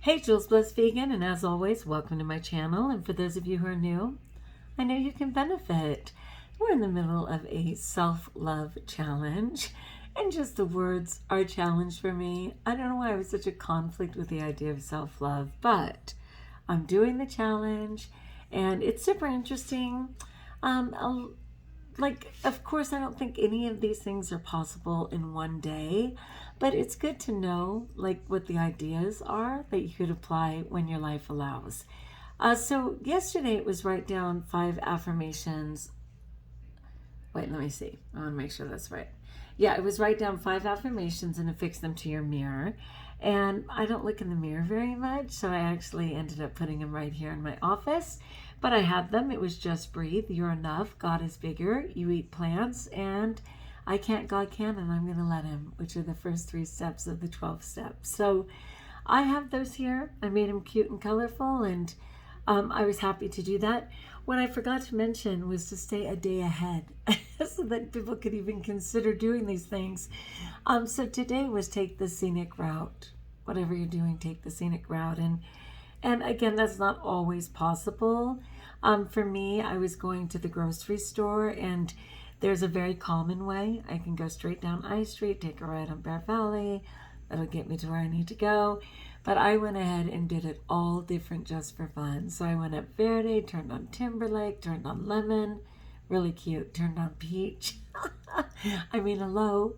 Hey, Jules Blessed Vegan, and as always, welcome to my channel. And for those of you who are new, I know you can benefit. We're in the middle of a self-love challenge, and just the words are a challenge for me. I don't know why I was such a conflict with the idea of self-love, but I'm doing the challenge, and it's super interesting. Of course, I don't think any of these things are possible in one day, but it's good to know, what the ideas are that you could apply when your life allows. So yesterday it was write down 5 affirmations. Wait, let me see. I want to make sure that's right. Yeah, it was write down 5 affirmations and affix them to your mirror. And I don't look in the mirror very much, so I actually ended up putting them right here in my office. But I had them. It was just breathe, you're enough, God is bigger, you eat plants, and I can't, God can, and I'm going to let him, which are the first 3 steps of the 12 steps. So I have those here. I made them cute and colorful, and I was happy to do that. What I forgot to mention was to stay a day ahead so that people could even consider doing these things. So today was take the scenic route. Whatever you're doing, take the scenic route. And again, that's not always possible. For me, I was going to the grocery store, and there's a very common way. I can go straight down I Street, take a right on Bear Valley. That'll get me to where I need to go. But I went ahead and did it all different just for fun. So I went up Verde, turned on Timberlake, turned on Lemon, really cute, turned on Peach. I mean, hello,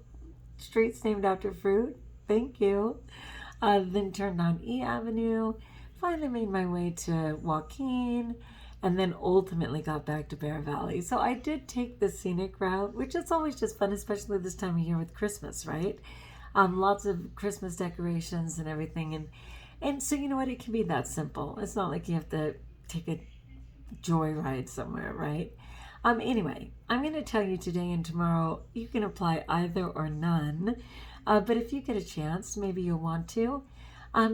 streets named after fruit, thank you. Then turned on E Avenue, finally made my way to Joaquin, and then ultimately got back to Bear Valley. So I did take the scenic route, which is always just fun, especially this time of year with Christmas, right? Lots of Christmas decorations and everything. And so, you know what? It can be that simple. It's not like you have to take a joyride somewhere, right? Anyway, I'm going to tell you today and tomorrow, you can apply either or none. But if you get a chance, maybe you'll want to.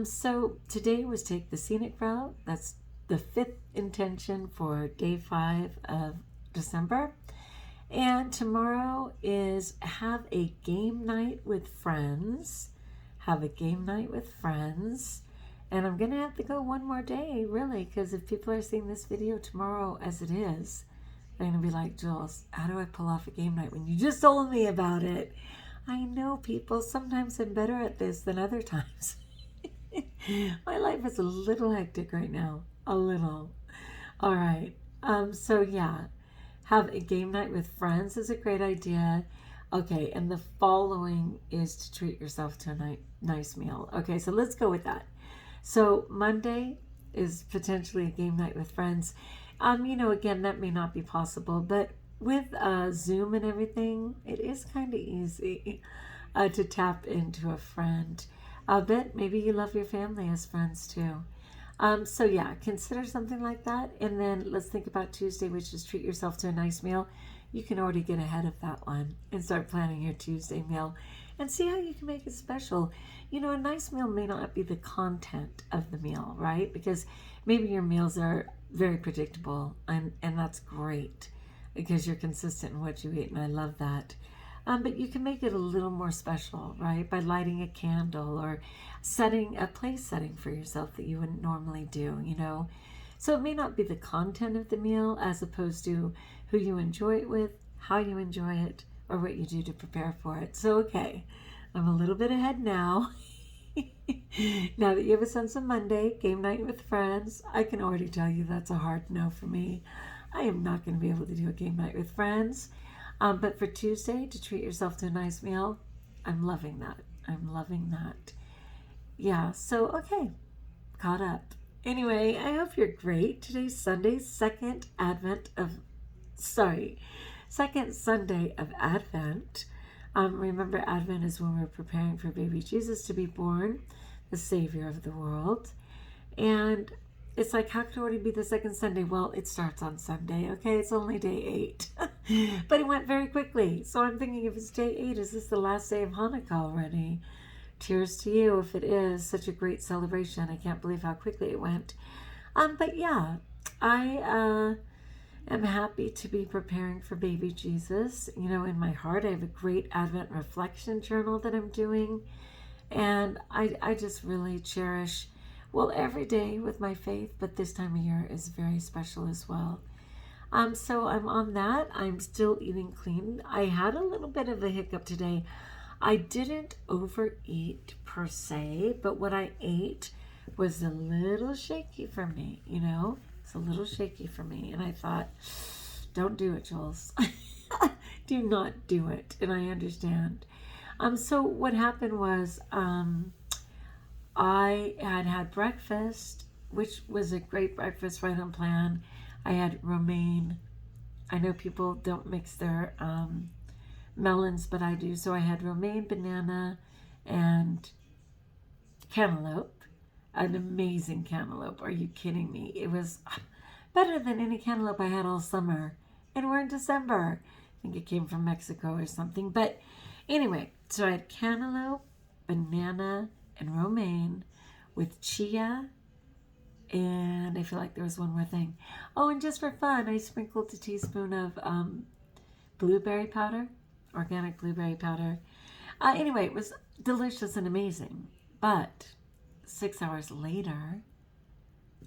So today was take the scenic route. That's the 5th intention for day 5 of December. And tomorrow is have a game night with friends. Have a game night with friends. And I'm going to have to go one more day, really, because if people are seeing this video tomorrow as it is, they're going to be like, Jules, how do I pull off a game night when you just told me about it? I know, people. Sometimes I'm better at this than other times. My life is a little hectic right now. A little. All right. So yeah. Have a game night with friends is a great idea. Okay, and the following is to treat yourself to a nice meal. Okay, so let's go with that. So Monday is potentially a game night with friends. Again, that may not be possible, but with Zoom and everything, it is kind of easy to tap into a friend. But maybe you love your family as friends too. So yeah, consider something like that. And then let's think about Tuesday, which is treat yourself to a nice meal. You can already get ahead of that one and start planning your Tuesday meal and see how you can make it special. A nice meal may not be the content of the meal, right? Because maybe your meals are very predictable, and that's great because you're consistent in what you eat, and I love that. But you can make it a little more special, right? By lighting a candle or setting a place setting for yourself that you wouldn't normally do, So it may not be the content of the meal as opposed to who you enjoy it with, how you enjoy it, or what you do to prepare for it. So, okay, I'm a little bit ahead now. Now that you have a sense of Monday, game night with friends, I can already tell you that's a hard no for me. I am not going to be able to do a game night with friends. But for Tuesday, to treat yourself to a nice meal, I'm loving that. I'm loving that. Yeah, so, okay, caught up. Anyway, I hope you're great. Today's Sunday, second Sunday of Advent. Remember, Advent is when we're preparing for baby Jesus to be born, the Savior of the world. And it's like, how could it already be the second Sunday? Well, it starts on Sunday, okay? It's only day 8. But it went very quickly. So I'm thinking, if it's day 8, is this the last day of Hanukkah already? Cheers to you if it is. Such a great celebration. I can't believe how quickly it went. But yeah, I am happy to be preparing for baby Jesus. In my heart, I have a great Advent reflection journal that I'm doing. And I just really cherish Well, every day with my faith, but this time of year is very special as well. So I'm on that. I'm still eating clean. I had a little bit of a hiccup today. I didn't overeat per se, but what I ate was a little shaky for me, you know? It's a little shaky for me. And I thought, don't do it, Jules. Do not do it. And I understand. So what happened was I had breakfast, which was a great breakfast right on plan. I had romaine. I know people don't mix their melons, but I do. So I had romaine, banana, and cantaloupe. An amazing cantaloupe. Are you kidding me? It was better than any cantaloupe I had all summer. And we're in December. I think it came from Mexico or something. But anyway, so I had cantaloupe, banana, and romaine with chia. And I feel like there was one more thing. Oh, and just for fun, I sprinkled a teaspoon of blueberry powder, organic blueberry powder. Anyway, it was delicious and amazing. But 6 hours later,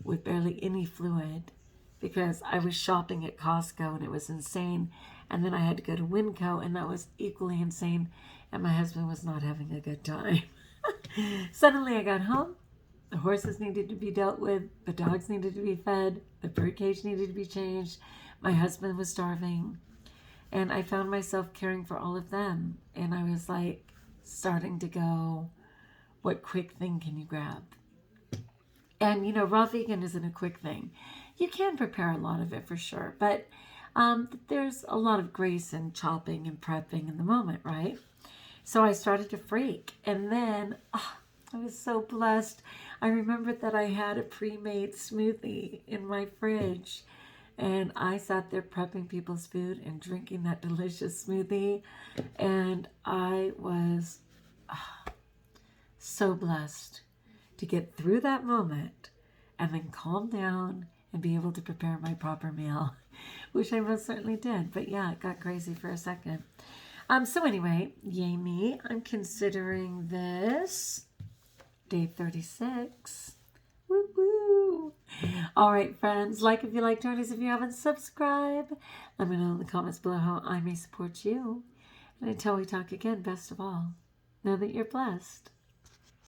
with barely any fluid, because I was shopping at Costco and it was insane. And then I had to go to Winco and that was equally insane. And my husband was not having a good time. Suddenly I got home. The horses needed to be dealt with. The dogs needed to be fed. The birdcage needed to be changed. My husband was starving. And I found myself caring for all of them. And I was like starting to go, what quick thing can you grab? And, you know, raw vegan isn't a quick thing. You can prepare a lot of it for sure. But there's a lot of grace in chopping and prepping in the moment, right? So I started to freak. And then I was so blessed. I remembered that I had a pre-made smoothie in my fridge. And I sat there prepping people's food and drinking that delicious smoothie. And I was so blessed to get through that moment and then calm down and be able to prepare my proper meal, which I most certainly did. But yeah, it got crazy for a second. So anyway, yay me. I'm considering this day 36. Woo woo. All right, friends, like if you like, join us if you haven't subscribed. Let me know in the comments below how I may support you. And until we talk again, best of all, know that you're blessed.